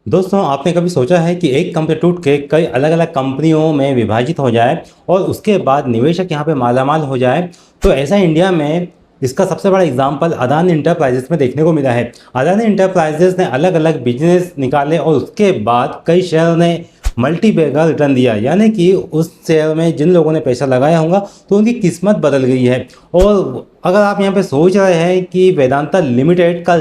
दोस्तों, आपने कभी सोचा है कि एक कंपनी टूट के कई अलग अलग कंपनियों में विभाजित हो जाए और उसके बाद निवेशक यहाँ पे मालामाल हो जाए। तो ऐसा इंडिया में इसका सबसे बड़ा एग्जांपल अदानी इंटरप्राइजेस में देखने को मिला है। अदानी इंटरप्राइजेस ने अलग अलग बिजनेस निकाले और उसके बाद कई शेयर ने मल्टी बैगर रिटर्न दिया, यानी कि उस शेयर में जिन लोगों ने पैसा लगाया होगा तो उनकी किस्मत बदल गई है। और अगर आप यहाँ पे सोच रहे हैं कि वेदांता लिमिटेड का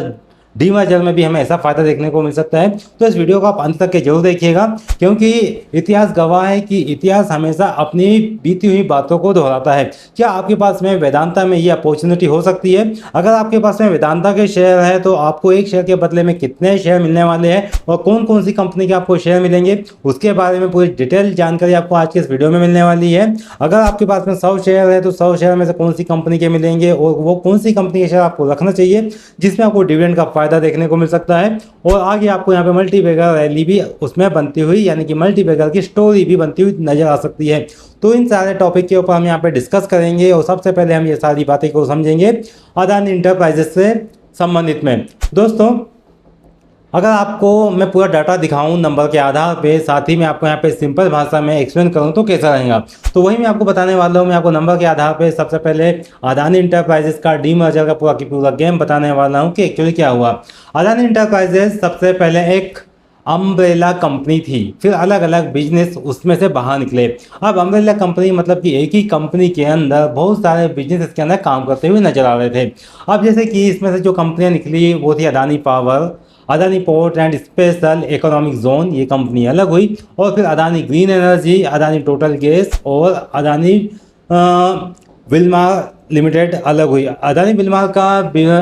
डीमर्जर में भी हमें ऐसा फायदा देखने को मिल सकता है, तो इस वीडियो को आप अंत तक के जरूर देखिएगा, क्योंकि इतिहास गवाह है कि इतिहास हमेशा अपनी बीती हुई बातों को दोहराता है। क्या आपके पास में वेदांता में ये अपॉर्चुनिटी हो सकती है? अगर आपके पास में वेदांता के शेयर है तो आपको एक शेयर के बदले में कितने शेयर मिलने वाले हैं और कौन कौन सी कंपनी के आपको शेयर मिलेंगे, उसके बारे में पूरी डिटेल जानकारी आपको आज के इस वीडियो में मिलने वाली है। अगर आपके पास में 100 शेयर है तो 100 शेयर में से कौन सी कंपनी के मिलेंगे और वो कौन सी कंपनी के शेयर आपको रखना चाहिए जिसमें आपको डिविडेंड का फायदा देखने को मिल सकता है। और आगे आपको यहाँ पे मल्टी बैगर रैली भी उसमें बनती हुई, यानी कि मल्टी बैगर की स्टोरी भी बनती हुई नजर आ सकती है। तो इन सारे टॉपिक के ऊपर हम यहाँ पे डिस्कस करेंगे और सबसे पहले हम ये सारी बातें को समझेंगे अदानी इंटरप्राइजेस से संबंधित में। दोस्तों, अगर आपको मैं पूरा डाटा दिखाऊं नंबर के आधार पे, साथ ही मैं आपको यहाँ पे सिंपल भाषा में एक्सप्लेन करूं तो कैसा रहेगा, तो वही मैं आपको बताने वाला हूँ। मैं आपको नंबर के आधार पे सबसे पहले अदानी इंटरप्राइजेस का डीमर्जर का पूरा की पूरा गेम बताने वाला हूँ कि एक्चुअली क्या हुआ। अदानी इंटरप्राइजेस सबसे पहले एक अम्ब्रेला कंपनी थी, फिर अलग अलग बिजनेस उसमें से बाहर निकले। अब अम्ब्रेला कंपनी मतलब कि एक ही कंपनी के अंदर बहुत सारे बिजनेस इसके अंदर काम करते हुए नजर आ रहे थे। अब जैसे कि इसमें से जो कंपनियां निकली वो थी Adani power, Adani port and special economic zone, ये कंपनी अलग हुई। और फिर Adani green energy, Adani total gas और अदानी विल्मार लिमिटेड अलग हुई। अदानी विल्मार का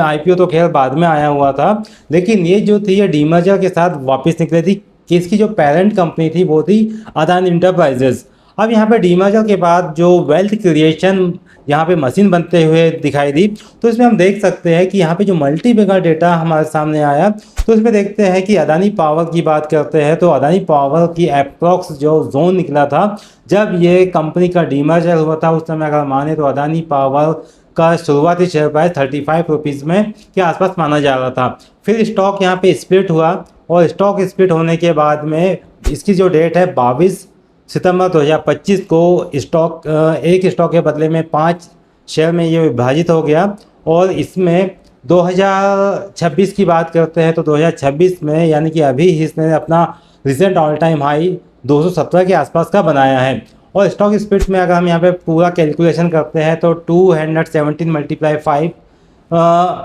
आईपीओ तो खैर बाद में आया हुआ था, लेकिन ये जो थी ये डीमर्जर के साथ वापस निकली थी कि इसकी जो पेरेंट कंपनी थी वो थी अदानी इंटरप्राइजेस। अब यहाँ पे डीमर्जर के बाद जो वेल्थ क्रिएशन यहाँ पे मशीन बनते हुए दिखाई दी, तो इसमें हम देख सकते हैं कि यहाँ पे जो मल्टी बैगर डेटा हमारे सामने आया, तो इसमें देखते हैं कि अदानी पावर की बात करते हैं तो अदानी पावर की अप्रॉक्स जो जोन निकला था जब ये कंपनी का डीमर्जर हुआ था, उस समय अगर माने तो अदानी पावर का शुरुआती शेयर प्राइस 35 रुपीज़ में के आसपास माना जा रहा था। फिर स्टॉक यहाँ पे स्प्लिट हुआ और स्टॉक स्प्लिट होने के बाद में इसकी जो डेट है 22 सितंबर 2025 को स्टॉक एक स्टॉक के बदले में 5 शेयर में ये विभाजित हो गया। और इसमें 2026 की बात करते हैं तो 2026 में, यानी कि अभी इसने अपना रिसेंट ऑल टाइम हाई 217 के आसपास का बनाया है। और स्टॉक स्प्लिट में अगर हम यहाँ पे पूरा कैलकुलेशन करते हैं तो 217 मल्टीप्लाई 5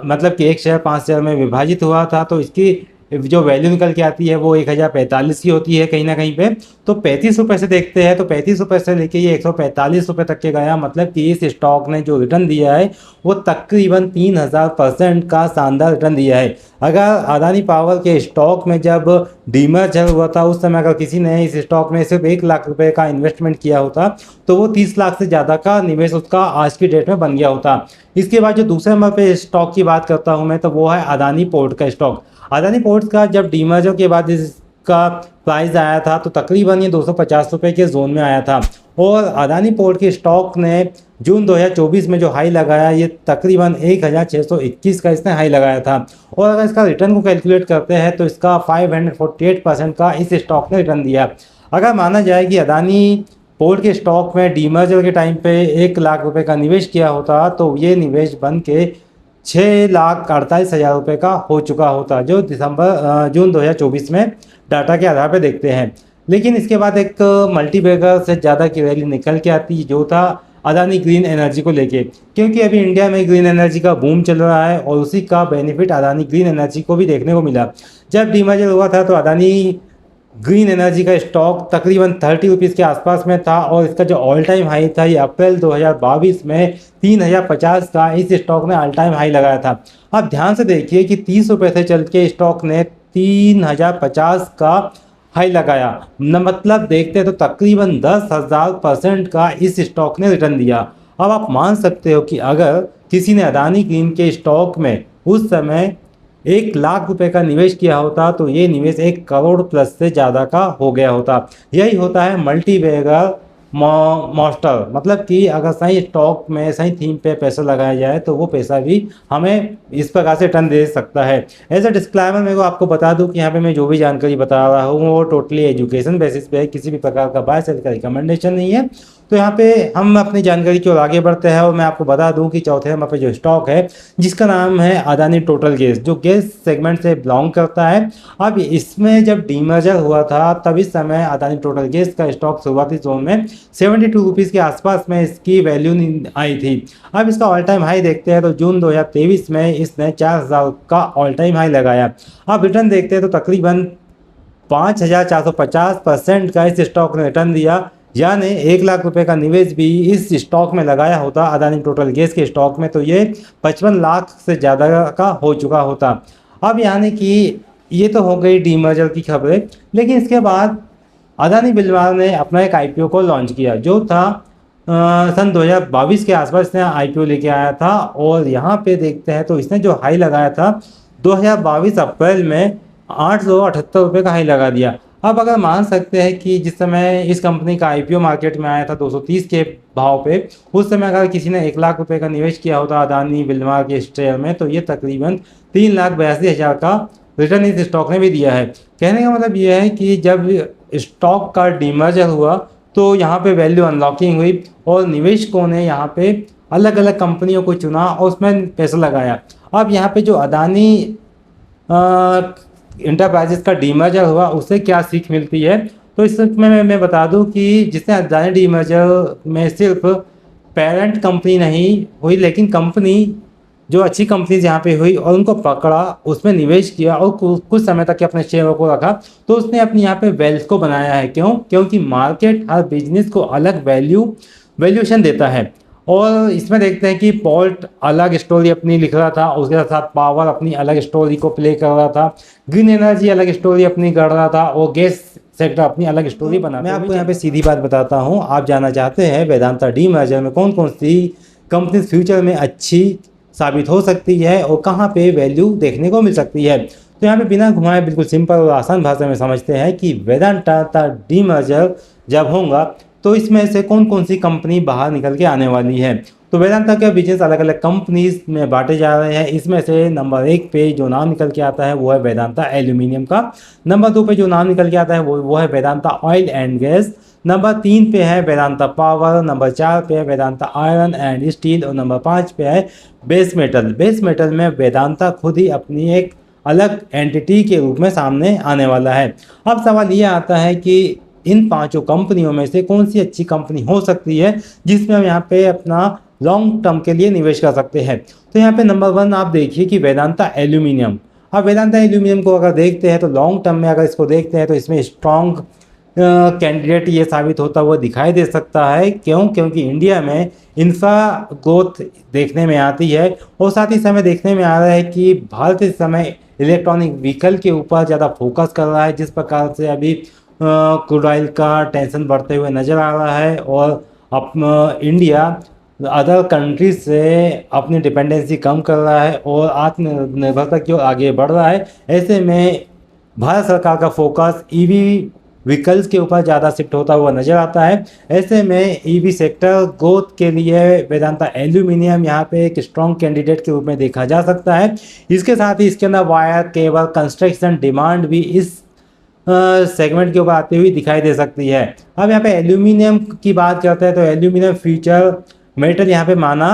मतलब कि एक शेयर 5 शेयर में विभाजित हुआ था, तो इसकी जो वैल्यू निकल के आती है वो 1045 की होती है कहीं ना कहीं पे। तो 35 रुपये से देखते हैं तो 35 रुपये से लेके ये 145 रुपये तक के गया, मतलब कि इस स्टॉक ने जो रिटर्न दिया है वो तकरीबन 3000% का शानदार रिटर्न दिया है। अगर अदानी पावर के स्टॉक में जब डीमर्जर हुआ था उस समय अगर किसी ने इस स्टॉक में सिर्फ 1 लाख रुपए का इन्वेस्टमेंट किया होता तो वो 30 लाख से ज़्यादा का निवेश उसका आज की डेट में बन गया होता। इसके बाद जो दूसरे नंबर पे स्टॉक की बात करता हूँ मैं, तो वो है अदानी पोर्ट का स्टॉक। अदानी पोर्ट्स का जब डीमर्जर के बाद इसका प्राइस आया था तो तकरीबन ये 250 रुपये के जोन में आया था। और अदानी पोर्ट के स्टॉक ने जून 2024 में जो हाई लगाया ये तकरीबन 1621 का इसने हाई लगाया था। और अगर इसका रिटर्न को कैलकुलेट करते हैं तो इसका 548% का इस स्टॉक ने रिटर्न दिया। अगर माना जाए कि अदानी पोर्ट के स्टॉक में डीमर्जर के टाइम पे 1 लाख रुपए का निवेश किया होता तो ये निवेश बन के 6,48,000 रुपये का हो चुका होता, जो जून 2024 में डाटा के आधार पर देखते हैं। लेकिन इसके बाद एक मल्टी बैगर से ज़्यादा की रैली निकल के आती जो था अदानी ग्रीन एनर्जी को लेके, क्योंकि अभी इंडिया में ग्रीन एनर्जी का बूम चल रहा है और उसी का बेनिफिट अदानी ग्रीन एनर्जी को भी देखने को मिला। जब डीमर्जर हुआ था तो अदानी ग्रीन एनर्जी का स्टॉक तकरीबन 30 रुपीज़ के आसपास में था और इसका जो ऑल टाइम हाई था ये अप्रैल 2022 में 3050 का इस स्टॉक ने ऑल टाइम हाई लगाया था। आप ध्यान से देखिए कि 30 रुपये से चल के स्टॉक ने 3050 का हाई लगाया, मतलब देखते हैं तो तकरीबन 10,000% का इस स्टॉक ने रिटर्न दिया। अब आप मान सकते हो कि अगर किसी ने अदानी ग्रीन के स्टॉक में उस समय 1 लाख रुपए का निवेश किया होता तो ये निवेश 1 करोड़ प्लस से ज़्यादा का हो गया होता। यही होता है मल्टी बैगर मॉस्टर, मतलब कि अगर सही स्टॉक में सही थीम पे पैसा लगाया जाए तो वो पैसा भी हमें इस प्रकार से रिटर्न दे सकता है। एज अ डिस्क्लेमर मेरे को आपको बता दूं कि यहाँ पे मैं जो भी जानकारी बता रहा हूँ वो टोटली एजुकेशन बेसिस पे है, किसी भी प्रकार का बाय सेल का रिकमेंडेशन नहीं है। तो यहाँ पे हम अपनी जानकारी की ओर आगे बढ़ते हैं और मैं आपको बता दूं कि चौथे नंबर पे जो स्टॉक है जिसका नाम है अदानी टोटल गैस, जो गैस सेगमेंट से बिलोंग करता है। अब इसमें जब डीमर्जर हुआ था तब इस समय अदानी टोटल गैस का स्टॉक शुरुआती जोन में 72 रुपीज़ के आसपास में इसकी वैल्यू आई थी। अब इसका ऑल टाइम हाई देखते हैं तो जून 2023 में इसने 4000 का ऑल टाइम हाई लगाया। अब रिटर्न देखते हैं तो तकरीबन 5450% का इस स्टॉक ने रिटर्न दिया, यानी 1 लाख रुपए का निवेश भी इस स्टॉक में लगाया होता अदानी टोटल गैस के स्टॉक में तो ये 55 लाख से ज़्यादा का हो चुका होता। अब यानी कि ये तो हो गई डीमर्जर की खबरें, लेकिन इसके बाद अदानी बिलवार ने अपना एक आईपीओ को लॉन्च किया जो था सन 2022 के आसपास इसने आईपीओ लेके आया था। और यहाँ पे देखते हैं तो इसने जो हाई लगाया था 2022 अप्रैल में 878 रुपये का हाई लगा दिया। अब अगर मान सकते हैं कि जिस समय इस कंपनी का आईपीओ मार्केट में आया था 230 के भाव पे, उस समय अगर किसी ने 1 लाख रुपए का निवेश किया होता अदानी बिलवार के शेयर में तो ये तकरीबन 3,82,000 का रिटर्न इस स्टॉक ने भी दिया है। कहने का मतलब ये है कि जब स्टॉक का डीमर्जर हुआ तो यहाँ पे वैल्यू अनलॉकिंग हुई और निवेशकों ने यहाँ पे अलग अलग कंपनियों को चुना और उसमें पैसा लगाया। अब यहाँ पे जो अदानी इंटरप्राइजेस का डीमर्जर हुआ उससे क्या सीख मिलती है, तो इसमें मैं बता दूं कि जिसने अदानी डीमर्जर में सिर्फ पेरेंट कंपनी नहीं हुई लेकिन कंपनी जो अच्छी कंपनीज यहाँ पे हुई और उनको पकड़ा, उसमें निवेश किया और कुछ समय तक के अपने शेयरों को रखा तो उसने अपनी यहाँ पे वेल्थ को बनाया है। क्यों? क्योंकि मार्केट हर बिजनेस को अलग वैल्यूएशन देता है। और इसमें देखते हैं कि पोर्ट अलग स्टोरी अपनी लिख रहा था, उसके साथ पावर अपनी अलग स्टोरी को प्ले कर रहा था, ग्रीन एनर्जी अलग स्टोरी अपनी कर रहा था और गैस सेक्टर अपनी अलग स्टोरी बना। मैं आपको यहाँ पे सीधी बात बताता हूँ, आप जानना चाहते हैं वेदांता डीमर्जर में कौन कौन सी कंपनी फ्यूचर में अच्छी साबित हो सकती है और कहाँ पे वैल्यू देखने को मिल सकती है। तो यहाँ पे बिना घुमाए बिल्कुल सिंपल और आसान भाषा में समझते हैं कि वेदांता डीमर्जर जब होगा तो इसमें से कौन कौन सी कंपनी बाहर निकल के आने वाली है। तो वेदांता के बिजनेस अलग अलग कंपनीज में बांटे जा रहे हैं। इसमें से नंबर 1 पे जो नाम निकल के आता है वो है वेदांता एल्यूमिनियम का, नंबर 2 पे जो नाम निकल के आता है वो है Vedanta oil and gas, number 3 पे है वेदांता पावर, नंबर 4 पे है वेदांता आयरन एंड स्टील और नंबर 5 पे है बेस मेटल। बेस मेटल में वेदांता खुद ही अपनी एक अलग एंटिटी के रूप में सामने आने वाला है। अब सवाल ये आता है कि इन पांचों कंपनियों में से कौन सी अच्छी कंपनी हो सकती है जिसमें हम यहाँ पे अपना लॉन्ग टर्म के लिए निवेश कर सकते हैं। तो यहाँ पे नंबर 1 आप देखिए कि वेदांता एल्यूमिनियम। अब वेदांता एल्यूमिनियम को अगर देखते हैं तो लॉन्ग टर्म में अगर इसको देखते हैं तो इसमें स्ट्रॉन्ग कैंडिडेट ये साबित होता हुआ दिखाई दे सकता है। क्यों? क्योंकि इंडिया में इंफ्रा ग्रोथ देखने में आती है और साथ ही समय देखने में आ रहा है कि भारत इस समय इलेक्ट्रॉनिक व्हीकल के ऊपर ज़्यादा फोकस कर रहा है। जिस प्रकार से अभी क्रूड ऑयल का टेंशन बढ़ते हुए नज़र आ रहा है और इंडिया अदर कंट्रीज से अपनी डिपेंडेंसी कम कर रहा है और आत्मनिर्भरता की ओर आगे बढ़ रहा है। ऐसे में भारत सरकार का फोकस ईवी व्हीकल्स के ऊपर ज़्यादा शिफ्ट होता हुआ नज़र आता है। ऐसे में ईवी सेक्टर ग्रोथ के लिए वेदांता एल्यूमिनियम यहाँ पे एक स्ट्रॉन्ग कैंडिडेट के रूप में देखा जा सकता है। इसके साथ ही इसके अंदर वायर, केबल, कंस्ट्रक्शन डिमांड भी इस सेगमेंट के ऊपर आती हुई दिखाई दे सकती है। अब यहाँ पे एल्यूमिनियम की बात करते हैं तो एल्यूमिनियम फ्यूचर मेटल यहाँ पे माना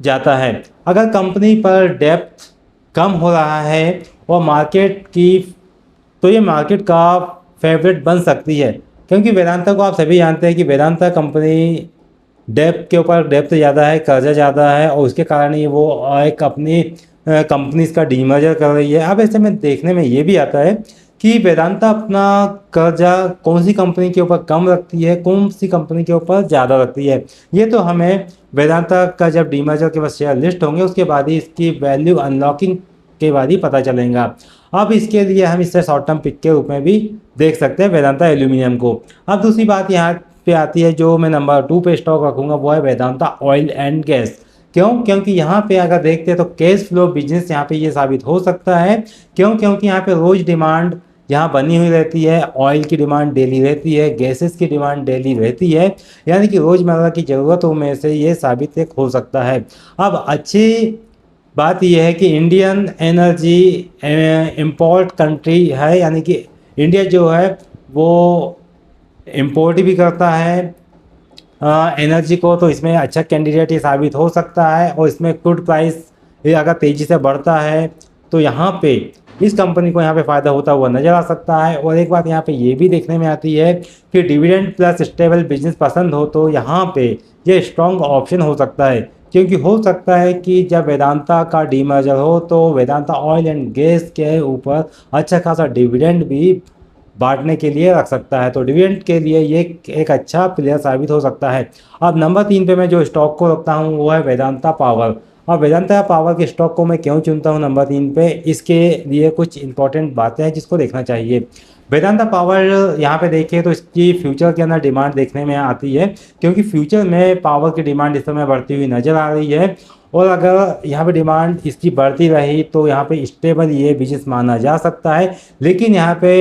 जाता है। अगर कंपनी पर डेप्थ कम हो रहा है और मार्केट की तो ये मार्केट का फेवरेट बन सकती है, क्योंकि वेदांता को आप सभी जानते हैं कि वेदांता कंपनी डेप्थ के ऊपर डेप्थ ज़्यादा है, कर्जा ज़्यादा है और उसके कारण ही वो एक अपनी कंपनीज का डीमर्जर कर रही है। अब ऐसे में देखने में ये भी आता है कि वेदांता अपना कर्जा कौन सी कंपनी के ऊपर कम रखती है, कौन सी कंपनी के ऊपर ज़्यादा रखती है। ये तो हमें वेदांता का जब डीमर्जर के बाद शेयर लिस्ट होंगे उसके बाद ही इसकी वैल्यू अनलॉकिंग के बाद ही पता चलेगा। अब इसके लिए हम इससे शॉर्ट टर्म पिक के रूप में भी देख सकते हैं वेदांता एल्यूमिनियम को। अब दूसरी बात यहाँ पे आती है जो मैं नंबर 2 पे स्टॉक रखूँगा वो है वेदांता ऑयल एंड गैस। क्यों? क्योंकि यहाँ पे अगर देखते हैं तो कैश फ्लो बिजनेस यहाँ पे ये साबित हो सकता है। क्यों? क्योंकि यहाँ पे रोज डिमांड यहाँ बनी हुई रहती है, ऑयल की डिमांड डेली रहती है, गैसेस की डिमांड डेली रहती है, यानी कि रोज़मर्रा की ज़रूरतों में से ये साबित एक हो सकता है। अब अच्छी बात यह है कि इंडियन एनर्जी इम्पोर्ट कंट्री है, यानी कि इंडिया जो है वो इम्पोर्ट भी करता है एनर्जी को, तो इसमें अच्छा कैंडिडेट ये साबित हो सकता है। और इसमें क्रूड प्राइस ये अगर तेज़ी से बढ़ता है तो यहाँ पे इस कंपनी को यहाँ पे फ़ायदा होता हुआ नज़र आ सकता है। और एक बात यहाँ पे ये भी देखने में आती है कि डिविडेंड प्लस स्टेबल बिजनेस पसंद हो तो यहाँ पे ये स्ट्रॉन्ग ऑप्शन हो सकता है, क्योंकि हो सकता है कि जब वेदांता का डीमर्जर हो तो वेदांता ऑयल एंड गैस के ऊपर अच्छा खासा डिविडेंड भी बांटने के लिए रख सकता है। तो डिविडेंड के लिए ये एक अच्छा प्लेयर साबित हो सकता है। अब नंबर 3 पे मैं जो स्टॉक को रखता हूँ वो है वेदांता पावर। अब वेदांता पावर के स्टॉक को मैं क्यों चुनता हूँ नंबर 3 पे, इसके लिए कुछ इंपॉर्टेंट बातें हैं जिसको देखना चाहिए। वेदांता पावर यहाँ पे देखिए तो इसकी फ्यूचर के अंदर डिमांड देखने में आती है, क्योंकि फ्यूचर में पावर की डिमांड इस समय बढ़ती हुई नज़र आ रही है। और अगर यहाँ पे डिमांड इसकी बढ़ती रही तो यहाँ पे स्टेबल ये बिजनेस माना जा सकता है। लेकिन यहाँ पे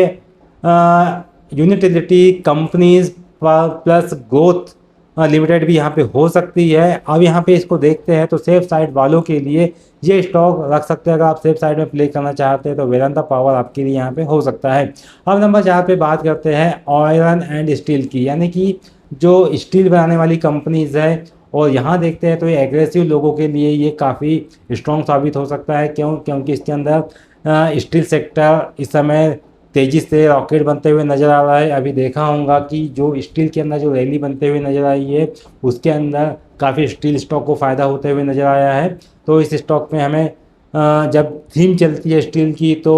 utility companies plus growth limited भी यहाँ पे हो सकती है। अब यहाँ पे इसको देखते हैं तो सेफ साइड वालों के लिए ये स्टॉक रख सकते हैं। अगर आप सेफ साइड में प्ले करना चाहते हैं तो वेदांता पावर आपके लिए यहाँ पे हो सकता है। अब नंबर 4 पे बात करते हैं आयरन एंड स्टील की, यानी कि जो स्टील बनाने वाली कंपनीज है। और यहाँ देखते हैं तो ये एग्रेसिव लोगों के लिए ये काफ़ी स्ट्रॉन्ग साबित हो सकता है। क्योंकि इसके अंदर स्टील सेक्टर इस समय तेज़ी से रॉकेट बनते हुए नज़र आ रहा है। अभी देखा होगा कि जो स्टील के अंदर जो रैली बनते हुए नज़र आई है उसके अंदर काफ़ी स्टील स्टॉक को फ़ायदा होते हुए नज़र आया है। तो इस स्टॉक में हमें जब थीम चलती है स्टील की तो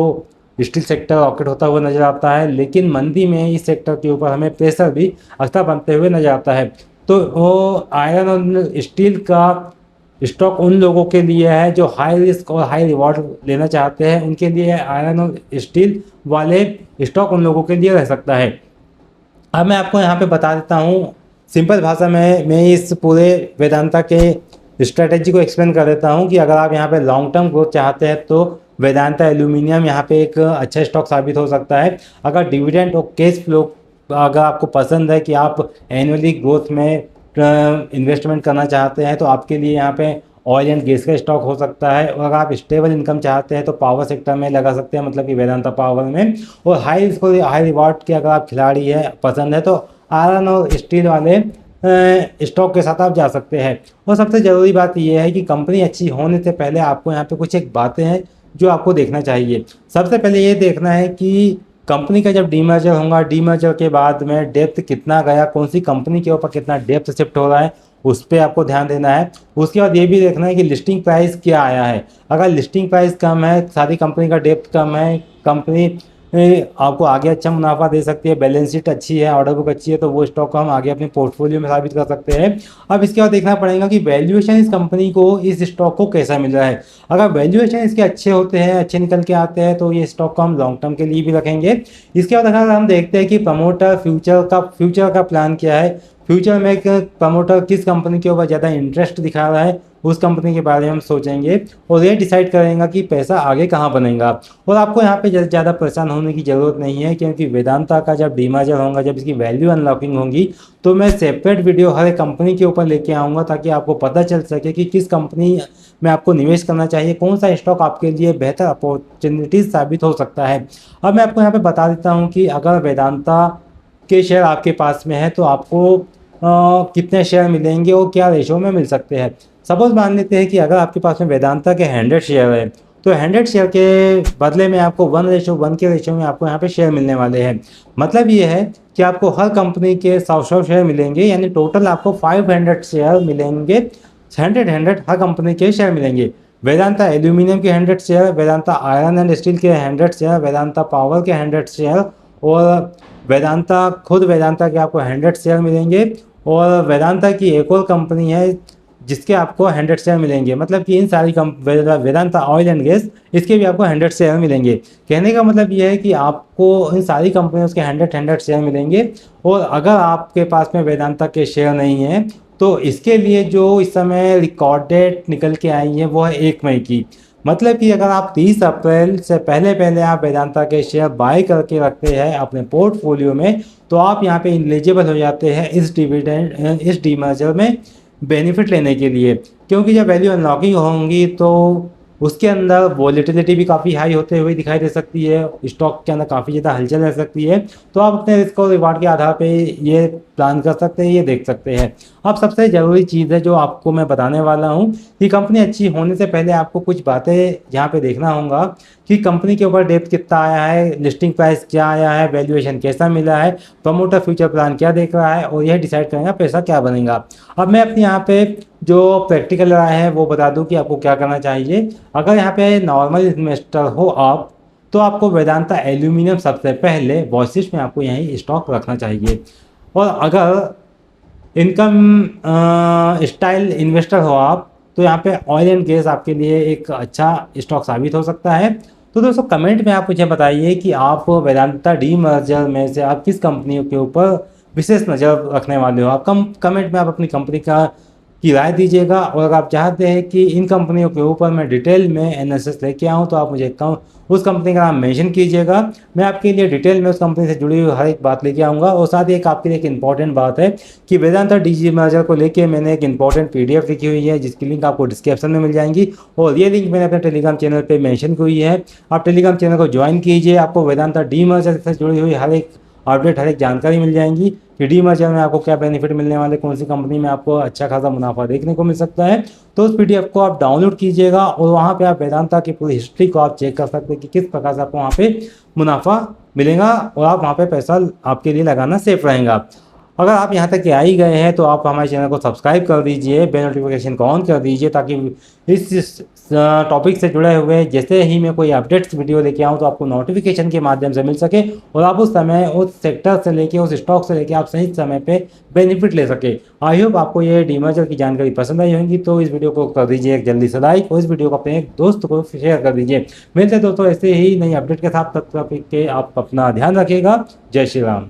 स्टील सेक्टर रॉकेट होता हुआ नज़र आता है, लेकिन मंदी में इस सेक्टर के ऊपर हमें प्रेशर भी अच्छा बनते हुए नज़र आता है। तो वो आयरन और स्टील का स्टॉक उन लोगों के लिए है जो हाई रिस्क और हाई रिवॉर्ड लेना चाहते हैं, उनके लिए आयरन और स्टील वाले स्टॉक उन लोगों के लिए रह सकता है। अब मैं आपको यहाँ पे बता देता हूँ सिंपल भाषा में, मैं इस पूरे वेदांता के स्ट्रेटेजी को एक्सप्लेन कर देता हूँ कि अगर आप यहाँ पे लॉन्ग टर्म ग्रोथ चाहते हैं तो वेदांता एल्यूमिनियम यहाँ पे एक अच्छा स्टॉक साबित हो सकता है। अगर डिविडेंड और कैश फ्लो अगर आपको पसंद है कि आप एनुअली ग्रोथ में इन्वेस्टमेंट करना चाहते हैं तो आपके लिए यहाँ पे ऑयल एंड गैस का स्टॉक हो सकता है। और अगर आप स्टेबल इनकम चाहते हैं तो पावर सेक्टर में लगा सकते हैं, मतलब कि वेदांता पावर में। और हाई रिस्क और हाई रिवॉर्ड के अगर आप खिलाड़ी है पसंद है तो आयरन और स्टील वाले स्टॉक के साथ आप जा सकते हैं। और सबसे ज़रूरी बात यह है कि कंपनी अच्छी होने से पहले आपको यहाँ पे कुछ एक बातें हैं जो आपको देखना चाहिए। सबसे पहले ये देखना है कि कंपनी का जब डीमर्जर होगा, डीमर्जर के बाद में डेप्थ कितना गया, कौन सी कंपनी के ऊपर कितना डेप्थ शिफ्ट हो रहा है, उस पर आपको ध्यान देना है। उसके बाद ये भी देखना है कि लिस्टिंग प्राइस क्या आया है। अगर लिस्टिंग प्राइस कम है, सारी कंपनी का डेप्थ कम है, कंपनी आपको आगे अच्छा मुनाफा दे सकती है, बैलेंस शीट अच्छी है, ऑर्डर बुक अच्छी है, तो वो स्टॉक को हम आगे अपने पोर्टफोलियो में साबित कर सकते हैं। अब इसके बाद देखना पड़ेगा कि वैल्यूएशन इस कंपनी को, इस स्टॉक को कैसा मिल रहा है। अगर वैल्यूएशन इसके अच्छे होते हैं, अच्छे निकल के आते हैं तो ये स्टॉक को हम लॉन्ग टर्म के लिए भी रखेंगे। इसके बाद अगर हम देखते हैं कि प्रमोटर फ्यूचर का प्लान क्या है, फ्यूचर में एक प्रमोटर किस कंपनी के ऊपर ज़्यादा इंटरेस्ट दिखा रहा है, उस कंपनी के बारे में हम सोचेंगे और ये डिसाइड करेंगे कि पैसा आगे कहाँ बनेगा। और आपको यहाँ पे ज़्यादा परेशान होने की ज़रूरत नहीं है, क्योंकि वेदांता का जब डीमर्जर होगा, जब इसकी वैल्यू अनलॉकिंग होगी तो मैं सेपरेट वीडियो हर एक कंपनी के ऊपर लेके आऊँगा, ताकि आपको पता चल सके कि किस कंपनी में आपको निवेश करना चाहिए, कौन सा स्टॉक आपके लिए बेहतर अपॉर्चुनिटीज साबित हो सकता है। अब मैं आपको यहाँ पर बता देता हूँ कि अगर वेदांता के शेयर आपके पास में है तो आपको कितने शेयर मिलेंगे और क्या रेशो में मिल सकते हैं। सपोज मान लेते हैं कि अगर आपके पास में वेदांता के 100 शेयर है तो 100 शेयर के बदले में आपको 1:1 के रेशो में आपको यहाँ पे शेयर मिलने वाले हैं। मतलब ये है कि आपको हर कंपनी के 100 शेयर मिलेंगे, यानी टोटल आपको 500 शेयर मिलेंगे। 100 हर कंपनी के शेयर मिलेंगे। वेदांता एल्यूमिनियम के 100 share, Vedanta iron and steel के 100 शेयर, वेदांता पावर के 100 शेयर और वेदांता के आपको 100 शेयर मिलेंगे। और वेदांता की एक और कंपनी है जिसके आपको 100 शेयर मिलेंगे। मतलब कि इन सारी वेदांता ऑयल एंड गैस, इसके भी आपको 100 शेयर मिलेंगे। कहने का मतलब ये है कि आपको इन सारी कंपनियों के 100 शेयर मिलेंगे। और अगर आपके पास में वेदांता के शेयर नहीं है तो इसके लिए जो इस समय रिकॉर्ड डेट निकल के आई है वो है 1 मई की। मतलब कि अगर आप 30 अप्रैल से पहले पहले आप वेदांता के शेयर बाय करके रखते हैं अपने पोर्टफोलियो में, तो आप यहाँ पे एलिजिबल हो जाते हैं इस डीमर्जर में बेनिफिट लेने के लिए। क्योंकि जब वैल्यू अनलॉकिंग होंगी तो उसके अंदर वॉलेटिलिटी भी काफ़ी हाई होते हुए दिखाई दे सकती है, स्टॉक के अंदर काफ़ी ज़्यादा हलचल रह सकती है। तो आप अपने रिस्क और रिवार्ड के आधार पे ये प्लान कर सकते हैं, ये देख सकते हैं। अब सबसे ज़रूरी चीज़ है जो आपको मैं बताने वाला हूँ कि कंपनी अच्छी होने से पहले आपको कुछ बातें यहाँ पे देखना होगा कि कंपनी के ऊपर डेप्थ कितना आया है, लिस्टिंग प्राइस क्या आया है, वैल्यूएशन कैसा मिला है, प्रमोटर फ्यूचर प्लान क्या देख रहा है, और यह डिसाइड करेगा पैसा क्या बनेगा। अब मैं अपने यहाँ पे जो प्रैक्टिकल राय है वो बता दूं कि आपको क्या करना चाहिए। अगर यहाँ पे नॉर्मल इन्वेस्टर हो आप, तो आपको वेदांता एल्यूमिनियम सबसे पहले वॉचिस में आपको यही स्टॉक रखना चाहिए। और अगर इनकम स्टाइल इन्वेस्टर हो आप, तो यहाँ पे ऑयल एंड गैस आपके लिए एक अच्छा स्टॉक साबित हो सकता है। तो दोस्तों कमेंट में आप मुझे बताइए कि आप वेदांता डीमर्जर में से आप किस कंपनी के ऊपर विशेष नज़र रखने वाले हो। आप कमेंट में आप अपनी कंपनी का की राय दीजिएगा। और अगर आप चाहते हैं कि इन कंपनियों के ऊपर मैं डिटेल में एनालिसिस लेके आऊँ, तो आप मुझे उस कंपनी का नाम मेंशन कीजिएगा। मैं आपके लिए डिटेल में उस कंपनी से जुड़ी हुई हर एक बात लेके आऊँगा। और साथ ही एक आपके लिए एक इंपॉर्टेंट बात है कि वेदांता डीमर्जर को लेके मैंने एक इंपॉर्टेंट PDF लिखी हुई है, जिसकी लिंक आपको डिस्क्रिप्शन में मिल जाएंगी, और ये लिंक मैंने अपने टेलीग्राम चैनल पर मेंशन की हुई है। आप टेलीग्राम चैनल को ज्वाइन कीजिए, आपको वेदांता डीमर्जर से जुड़ी हुई हर एक अपडेट, हर एक जानकारी मिल जाएंगी कि डीमर्जर में आपको क्या बेनिफिट मिलने वाले, कौन सी कंपनी में आपको अच्छा खासा मुनाफा देखने को मिल सकता है। तो उस PDF को आप डाउनलोड कीजिएगा, और वहाँ पे आप वेदांता की पूरी हिस्ट्री को आप चेक कर सकते हैं कि किस प्रकार से आपको वहाँ पे मुनाफा मिलेगा, और आप वहाँ पे पैसा आपके लिए लगाना सेफ रहेगा। अगर आप यहाँ तक के आ ही गए हैं तो आप हमारे चैनल को सब्सक्राइब कर दीजिए, बेल नोटिफिकेशन को ऑन कर दीजिए, ताकि इस टॉपिक से जुड़े हुए जैसे ही मैं कोई अपडेट्स वीडियो लेके आऊँ तो आपको नोटिफिकेशन के माध्यम से मिल सके, और आप उस समय उस सेक्टर से लेके उस स्टॉक से लेके आप सही समय पे बेनिफिट ले सके। आई होप आपको ये डीमर्जर की जानकारी पसंद आई होगी, तो इस वीडियो को कर दीजिए एक जल्दी से लाइक, और इस वीडियो को अपने एक दोस्त को शेयर कर दीजिए। मिलते दोस्तों ऐसे ही नई अपडेट के साथ, तब तक के आप अपना ध्यान रखिएगा। जय श्री राम।